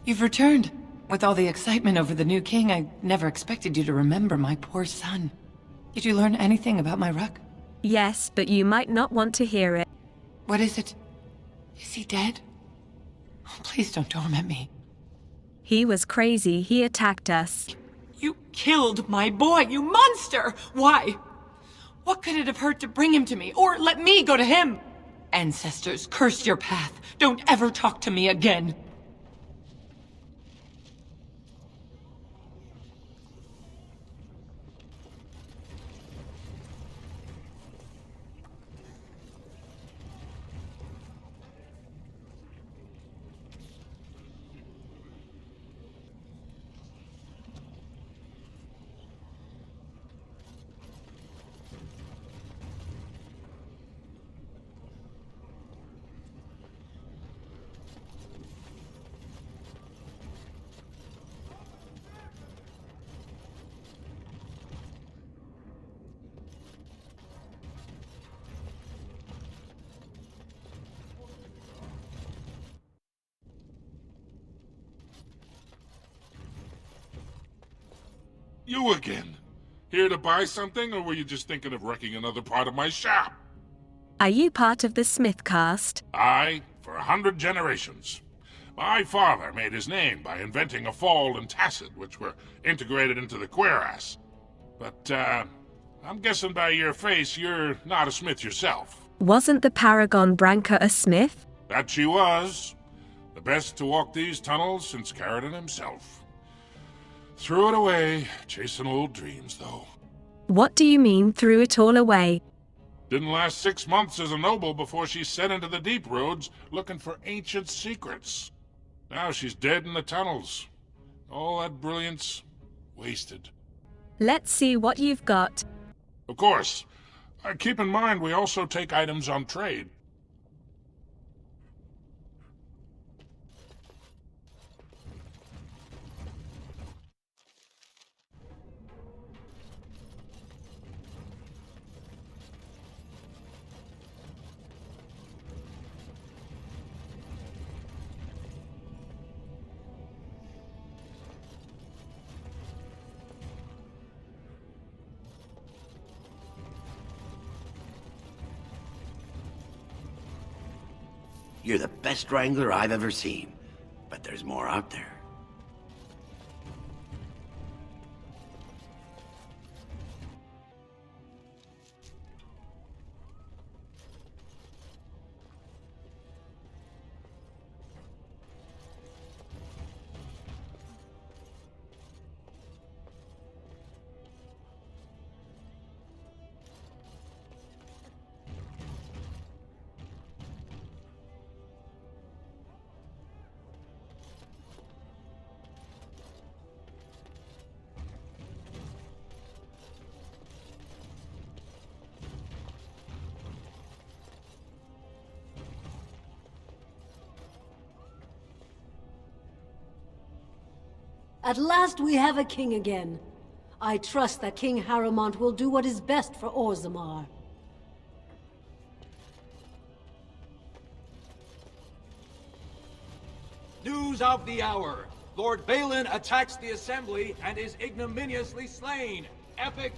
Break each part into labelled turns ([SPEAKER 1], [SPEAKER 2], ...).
[SPEAKER 1] You've returned. With all the excitement over the new king, I never expected you to remember my poor son. Did you learn anything about my Ruck?
[SPEAKER 2] Yes, but you might not want to hear it.
[SPEAKER 1] What is it? Is he dead? Oh, please don't torment me.
[SPEAKER 2] He was crazy. He attacked us.
[SPEAKER 1] You killed my boy, you monster! Why? What could it have hurt to bring him to me, or let me go to him? Ancestors, curse your path. Don't ever talk to me again.
[SPEAKER 3] You again. Here to buy something, or were you just thinking of wrecking another part of my shop?
[SPEAKER 2] Are you part of the Smith caste?
[SPEAKER 3] Aye, for 100 generations. My father made his name by inventing a fall and tacit, which were integrated into the cuirass. But, I'm guessing by your face you're not a smith yourself.
[SPEAKER 2] Wasn't the Paragon Branca a smith?
[SPEAKER 3] That she was. The best to walk these tunnels since Carradine himself. Threw it away, chasing old dreams, though.
[SPEAKER 2] What do you mean, threw it all away?
[SPEAKER 3] Didn't last 6 months as a noble before she set into the deep roads looking for ancient secrets. Now she's dead in the tunnels. All that brilliance, wasted.
[SPEAKER 2] Let's see what you've got.
[SPEAKER 3] Of course. Keep in mind we also take items on trade.
[SPEAKER 4] You're the best wrangler I've ever seen, but there's more out there.
[SPEAKER 5] At last we have a king again. I trust that King Harrowmont will do what is best for Orzammar.
[SPEAKER 6] News of the hour. Lord Balin attacks the Assembly and is ignominiously slain. Epic.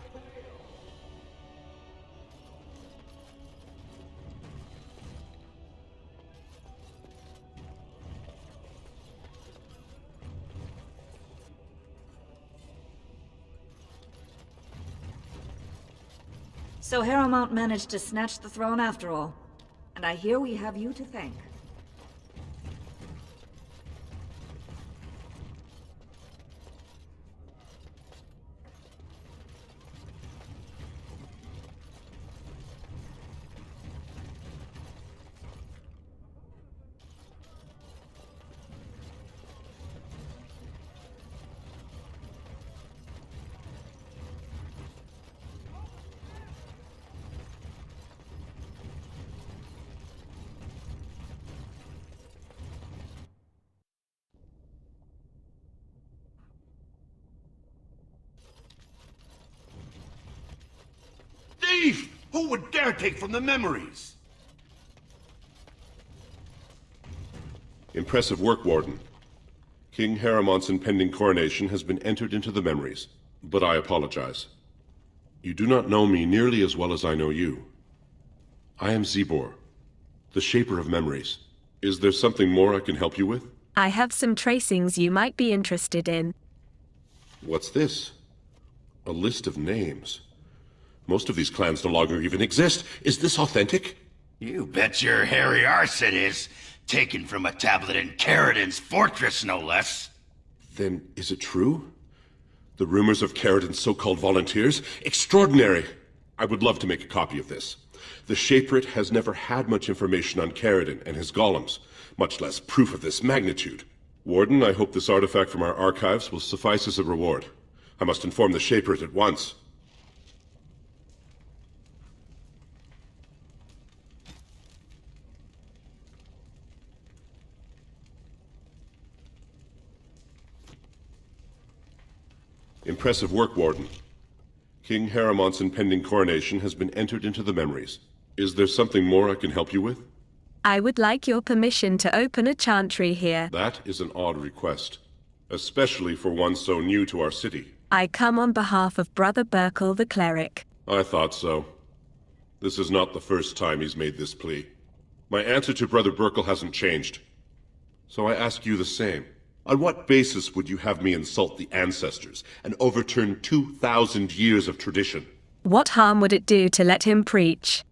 [SPEAKER 7] So Harrowmont managed to snatch the throne after all. And I hear we have you to thank.
[SPEAKER 4] Thief! Who would dare take from the memories?
[SPEAKER 8] Impressive work, Warden. King Haramont's impending coronation has been entered into the memories, but I apologize. You do not know me nearly as well as I know you. I am Zebor, the Shaper of Memories. Is there something more I can help you with?
[SPEAKER 2] I have some tracings you might be interested in.
[SPEAKER 8] What's this? A list of names. Most of these clans no longer even exist. Is this authentic?
[SPEAKER 4] You bet your hairy arse it is. Taken from a tablet in Caridin's fortress, no less.
[SPEAKER 8] Then is it true? The rumors of Caridin's so-called volunteers? Extraordinary! I would love to make a copy of this. The Shaperate has never had much information on Caridin and his golems, much less proof of this magnitude. Warden, I hope this artifact from our archives will suffice as a reward. I must inform the Shaperate at once. Impressive work, Warden. King Haramont's impending coronation has been entered into the memories. Is there something more I can help you with?
[SPEAKER 2] I would like your permission to open a chantry here.
[SPEAKER 8] That is an odd request, especially for one so new to our city.
[SPEAKER 2] I come on behalf of Brother Burkle the cleric.
[SPEAKER 8] I thought so. This is not the first time he's made this plea. My answer to Brother Burkle hasn't changed. So I ask you the same. On what basis would you have me insult the ancestors and overturn 2,000 years of tradition?
[SPEAKER 2] What harm would it do to let him preach?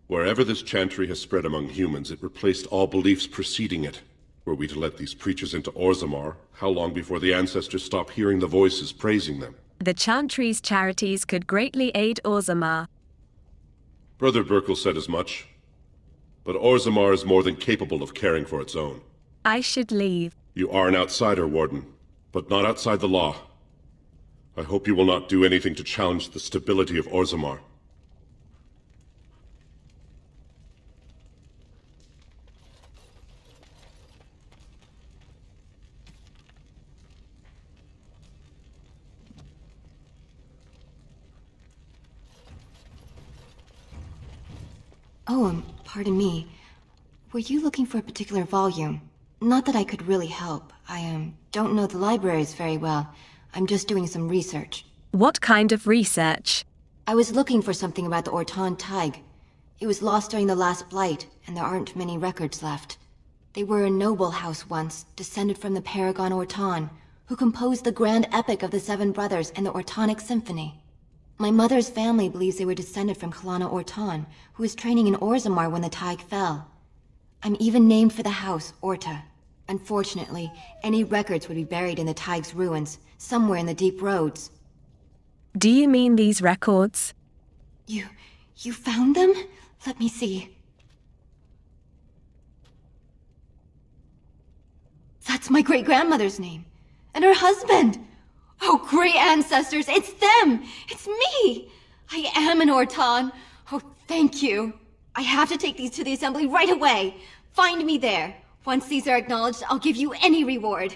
[SPEAKER 8] Wherever this chantry has spread among humans, it replaced all beliefs preceding it. Were we to let these preachers into Orzammar, how long before the ancestors stop hearing the voices praising them?
[SPEAKER 2] The chantry's charities could greatly aid Orzammar.
[SPEAKER 8] Brother Burkle said as much. But Orzammar is more than capable of caring for its own.
[SPEAKER 2] I should leave.
[SPEAKER 8] You are an outsider, Warden, but not outside the law. I hope you will not do anything to challenge the stability of Orzammar.
[SPEAKER 9] Oh, pardon me. Were you looking for a particular volume? Not that I could really help. I, don't know the libraries very well. I'm just doing some research.
[SPEAKER 2] What kind of research?
[SPEAKER 9] I was looking for something about the Orton Tig. It was lost during the last Blight, and there aren't many records left. They were a noble house once, descended from the Paragon Orton, who composed the grand epic of the Seven Brothers and the Ortonic Symphony. My mother's family believes they were descended from Kalana Orton, who was training in Orzammar when the Tig fell. I'm even named for the house, Orta. Unfortunately, any records would be buried in the Tig's ruins, somewhere in the deep roads.
[SPEAKER 2] Do you mean these records?
[SPEAKER 9] You found them? Let me see. That's my great-grandmother's name. And her husband! Oh, great ancestors, it's them! It's me! I am an Orton. Oh, thank you. I have to take these to the assembly right away. Find me there. Once these are acknowledged, I'll give you any reward.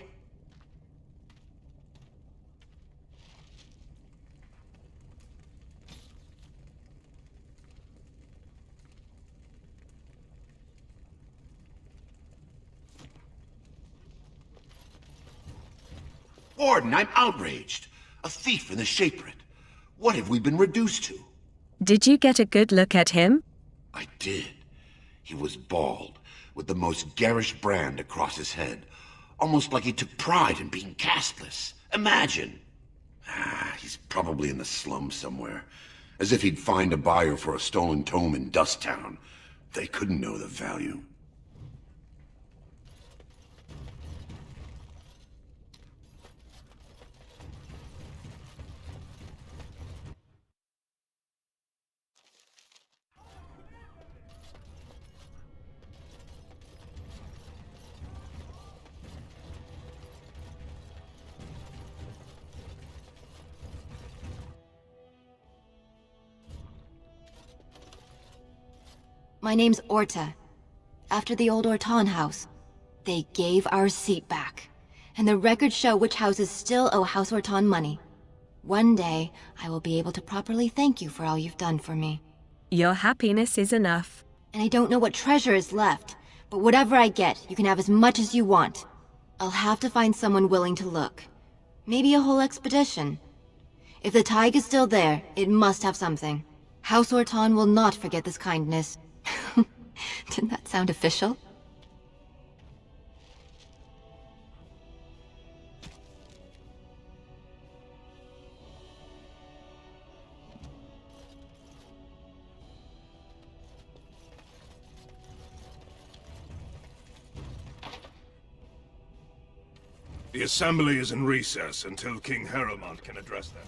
[SPEAKER 4] Warden, I'm outraged. A thief in the Shaperate. What have we been reduced to?
[SPEAKER 2] Did you get a good look at him?
[SPEAKER 4] I did. He was bald, with the most garish brand across his head. Almost like he took pride in being castless. Imagine. He's probably in the slums somewhere. As if he'd find a buyer for a stolen tome in Dust Town. They couldn't know the value.
[SPEAKER 9] My name's Orta. After the old Orton house. They gave our seat back. And the records show which houses still owe House Orton money. One day, I will be able to properly thank you for all you've done for me.
[SPEAKER 2] Your happiness is enough.
[SPEAKER 9] And I don't know what treasure is left, but whatever I get, you can have as much as you want. I'll have to find someone willing to look. Maybe a whole expedition. If the Tig is still there, it must have something. House Orton will not forget this kindness. Didn't that sound official?
[SPEAKER 10] The Assembly is in recess until King Harrowmont can address them.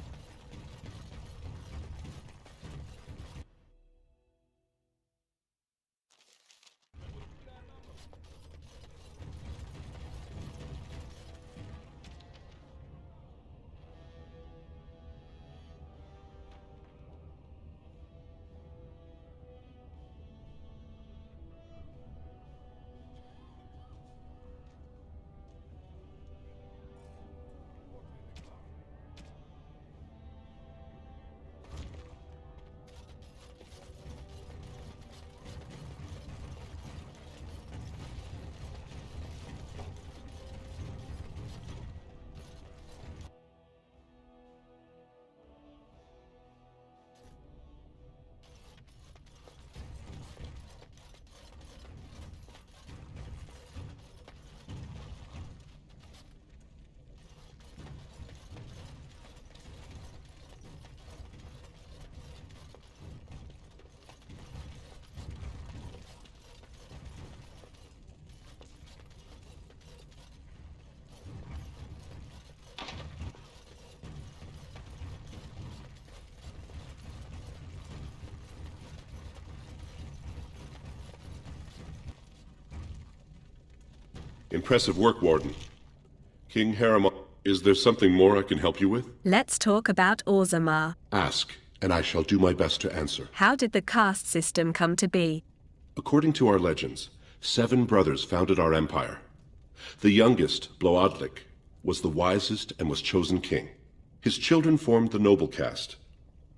[SPEAKER 8] Impressive work, Warden. King Harrowmont, is there something more I can help you with?
[SPEAKER 2] Let's talk about Orzammar.
[SPEAKER 8] Ask, and I shall do my best to answer.
[SPEAKER 2] How did the caste system come to be?
[SPEAKER 8] According to our legends, 7 brothers founded our empire. The youngest, Bloadlik, was the wisest and was chosen king. His children formed the noble caste.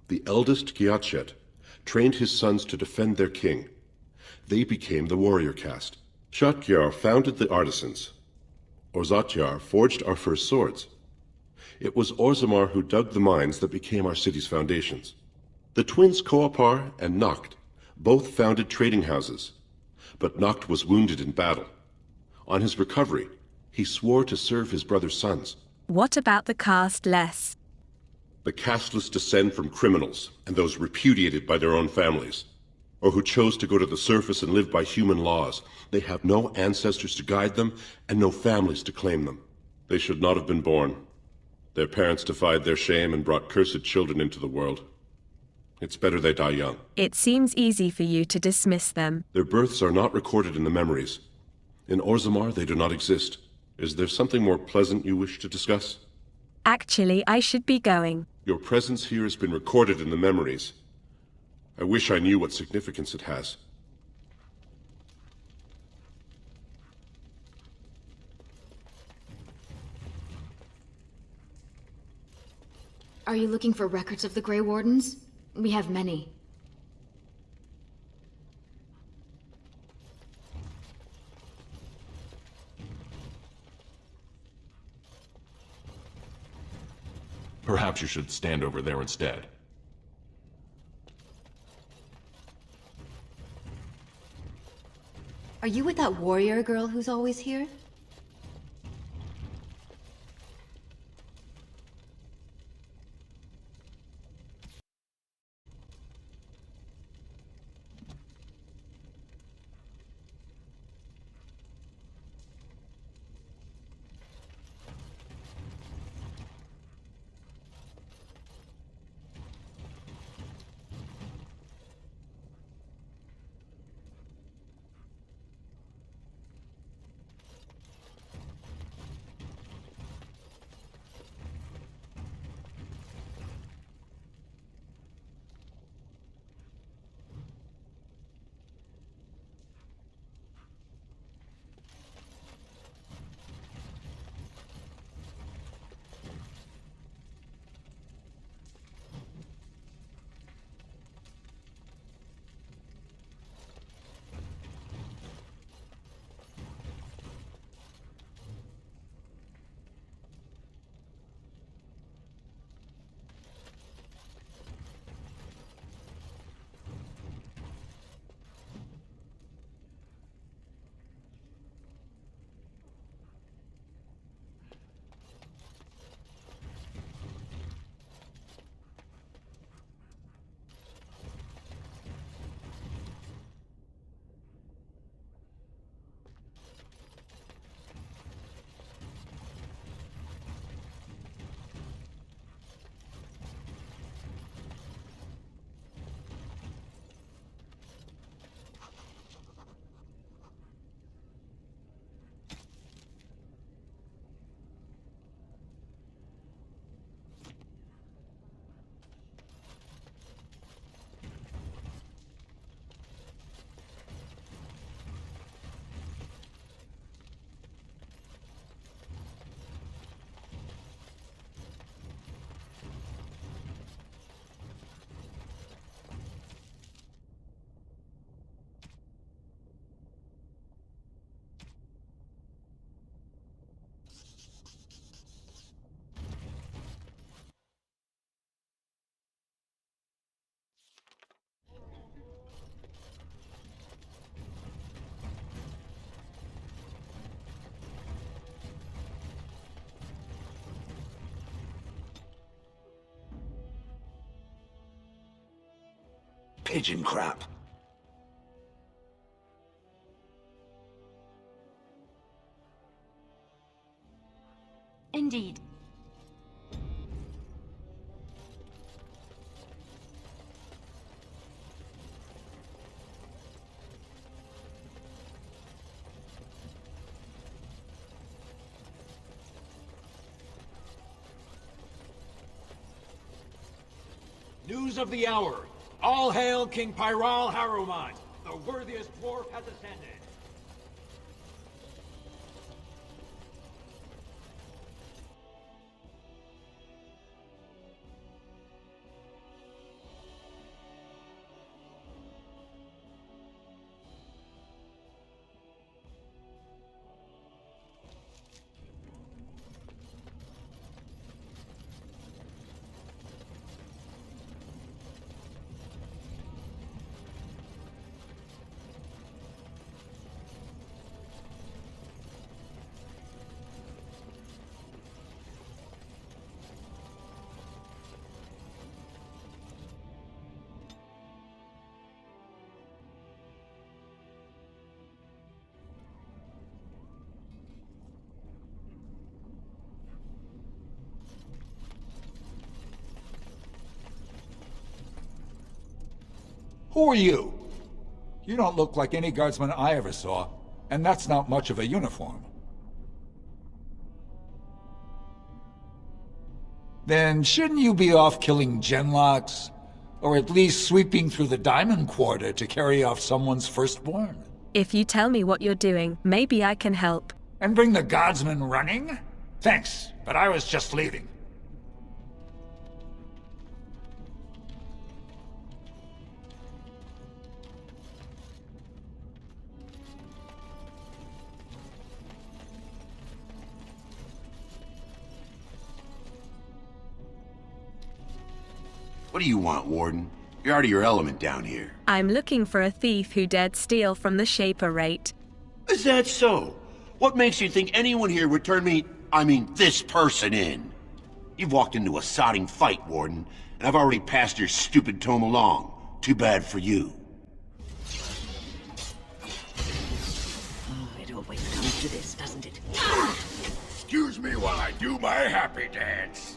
[SPEAKER 8] The eldest, Giatchet, trained his sons to defend their king. They became the warrior caste. Shatgyar founded the artisans. Orzatyar forged our first swords. It was Orzammar who dug the mines that became our city's foundations. The twins Koapar and Noct both founded trading houses, but Noct was wounded in battle. On his recovery, he swore to serve his brother's sons.
[SPEAKER 2] What about the casteless?
[SPEAKER 8] The casteless descend from criminals and those repudiated by their own families, or who chose to go to the surface and live by human laws. They have no ancestors to guide them and no families to claim them. They should not have been born. Their parents defied their shame and brought cursed children into the world. It's better they die young.
[SPEAKER 2] It seems easy for you to dismiss them.
[SPEAKER 8] Their births are not recorded in the memories. In Orzammar, they do not exist. Is there something more pleasant you wish to discuss?
[SPEAKER 2] Actually, I should be going.
[SPEAKER 8] Your presence here has been recorded in the memories. I wish I knew what significance it has.
[SPEAKER 9] Are you looking for records of the Grey Wardens? We have many.
[SPEAKER 11] Perhaps you should stand over there instead.
[SPEAKER 9] Are you with that warrior girl who's always here?
[SPEAKER 4] Pigeon crap.
[SPEAKER 12] Indeed.
[SPEAKER 6] News of the hour. All hail King Pyral Harrowmont. The worthiest dwarf has ascended.
[SPEAKER 13] Who are you? You don't look like any guardsman I ever saw, and that's not much of a uniform. Then shouldn't you be off killing genlocks? Or at least sweeping through the Diamond Quarter to carry off someone's firstborn?
[SPEAKER 2] If you tell me what you're doing, maybe I can help.
[SPEAKER 13] And bring the guardsmen running? Thanks, but I was just leaving.
[SPEAKER 4] What do you want, Warden? You're out of your element down here.
[SPEAKER 2] I'm looking for a thief who dared steal from the Shaperate.
[SPEAKER 4] Is that so? What makes you think anyone here would turn this person in? You've walked into a sodding fight, Warden, and I've already passed your stupid tome along. Too bad for you.
[SPEAKER 7] Oh, it always comes to this, doesn't it?
[SPEAKER 14] Excuse me while I do my happy dance.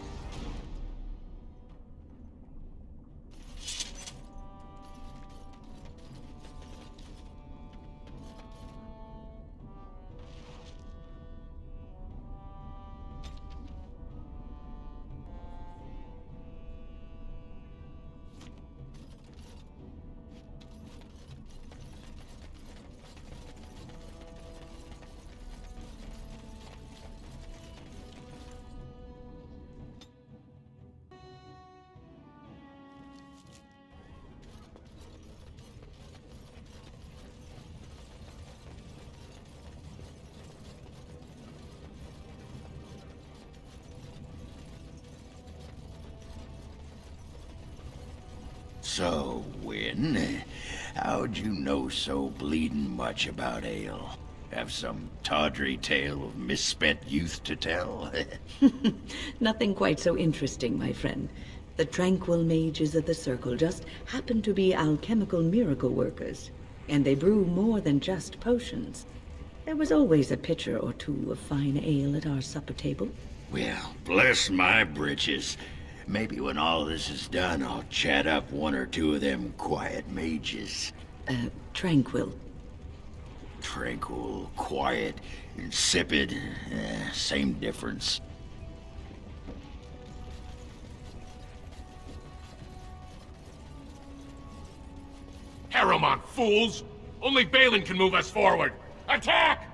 [SPEAKER 14] So, Wynn, how'd you know so bleedin' much about ale? Have some tawdry tale of misspent youth to tell?
[SPEAKER 15] Nothing quite so interesting, my friend. The tranquil mages of the Circle just happen to be alchemical miracle workers, and they brew more than just potions. There was always a pitcher or two of fine ale at our supper table.
[SPEAKER 14] Well, bless my britches. Maybe when all this is done, I'll chat up one or two of them quiet mages.
[SPEAKER 15] Tranquil.
[SPEAKER 14] Tranquil, quiet, insipid. Same difference.
[SPEAKER 3] Harrowmont, fools! Only Balin can move us forward! Attack!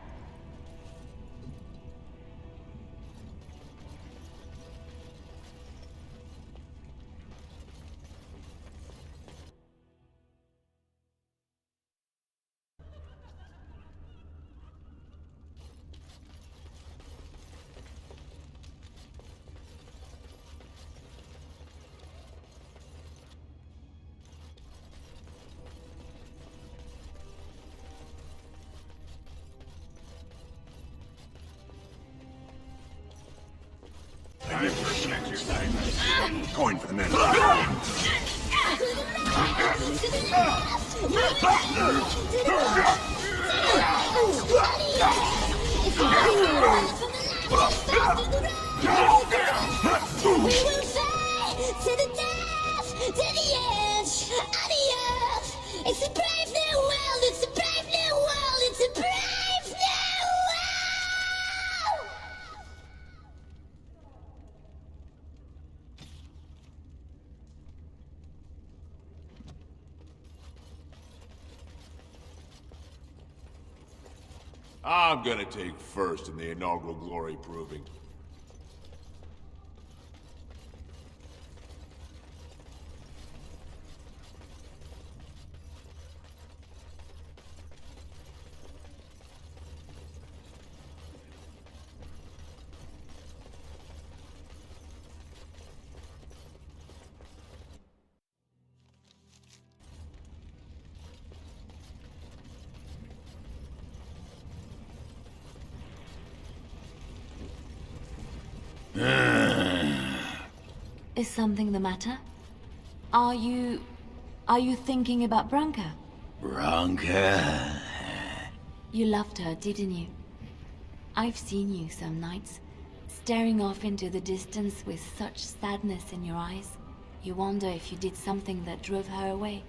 [SPEAKER 4] Coin for the men.
[SPEAKER 12] It's a brave new world! It's a brave new world! It's a brave new world!
[SPEAKER 16] I'm gonna take first in the inaugural glory proving.
[SPEAKER 9] Is something the matter? Are you thinking about Branka?
[SPEAKER 14] Branka?
[SPEAKER 9] You loved her, didn't you? I've seen you some nights, staring off into the distance with such sadness in your eyes. You wonder if you did something that drove her away.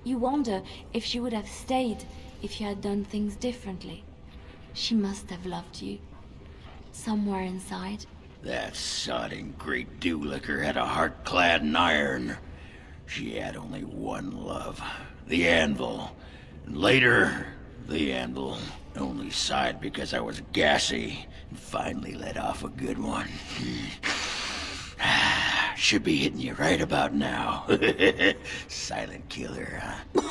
[SPEAKER 9] You wonder if she would have stayed if you had done things differently. She must have loved you. Somewhere inside.
[SPEAKER 14] That sodding great dew-licker had a heart clad in iron. She had only one love, the anvil. And later, the anvil only sighed because I was gassy and finally let off a good one. Should be hitting you right about now. Silent killer, huh?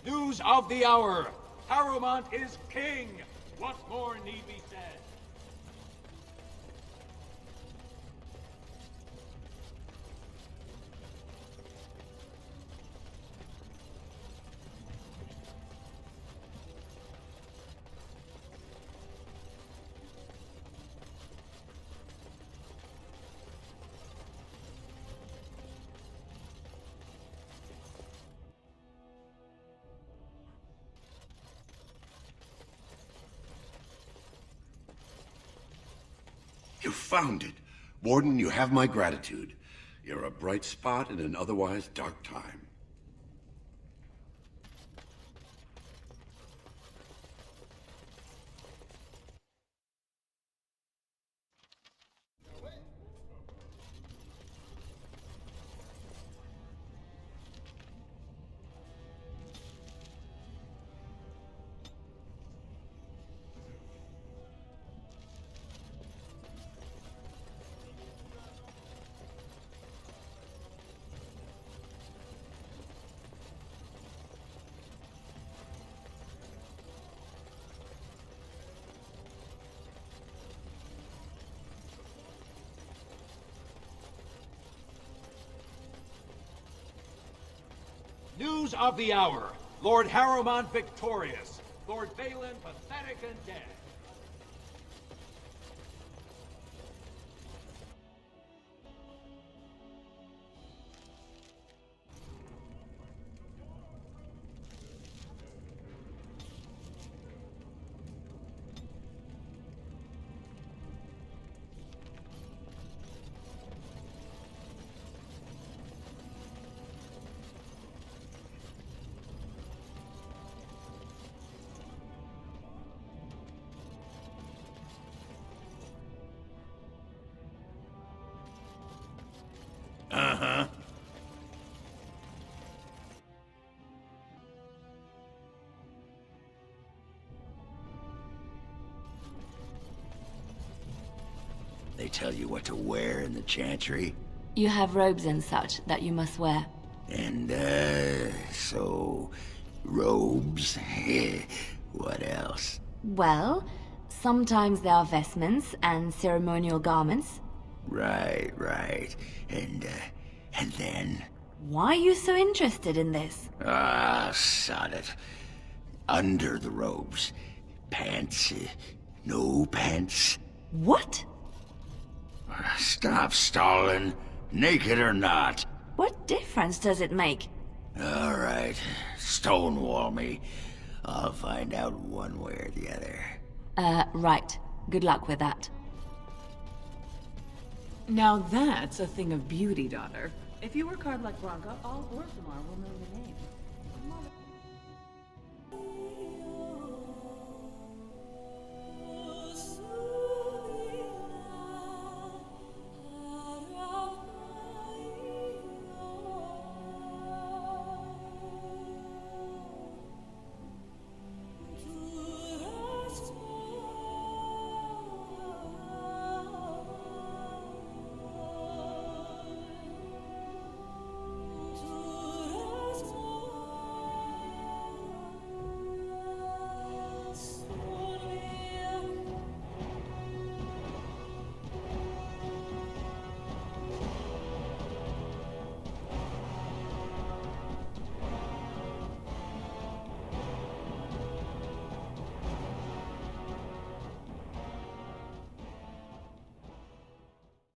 [SPEAKER 6] News of the hour! Harrowmont is king! What more need be said?
[SPEAKER 4] You found it. Warden, you have my gratitude. You're a bright spot in an otherwise dark time.
[SPEAKER 6] News of the hour. Lord Harrowmont victorious. Lord Balin pathetic and dead.
[SPEAKER 14] Uh-huh. They tell you what to wear in the chantry?
[SPEAKER 9] You have robes and such that you must wear.
[SPEAKER 14] And, so... robes? What else?
[SPEAKER 9] Well, sometimes there are vestments and ceremonial garments.
[SPEAKER 14] Right. And then?
[SPEAKER 9] Why are you so interested in this?
[SPEAKER 14] Ah, sod it. Under the robes. Pants. No pants.
[SPEAKER 9] What?
[SPEAKER 14] Stop stalling. Naked or not.
[SPEAKER 9] What difference does it make?
[SPEAKER 14] All right. Stonewall me. I'll find out one way or the other.
[SPEAKER 9] Right. Good luck with that.
[SPEAKER 1] Now that's a thing of beauty, daughter. If you work hard like Bronca, all Orzammar will know your name.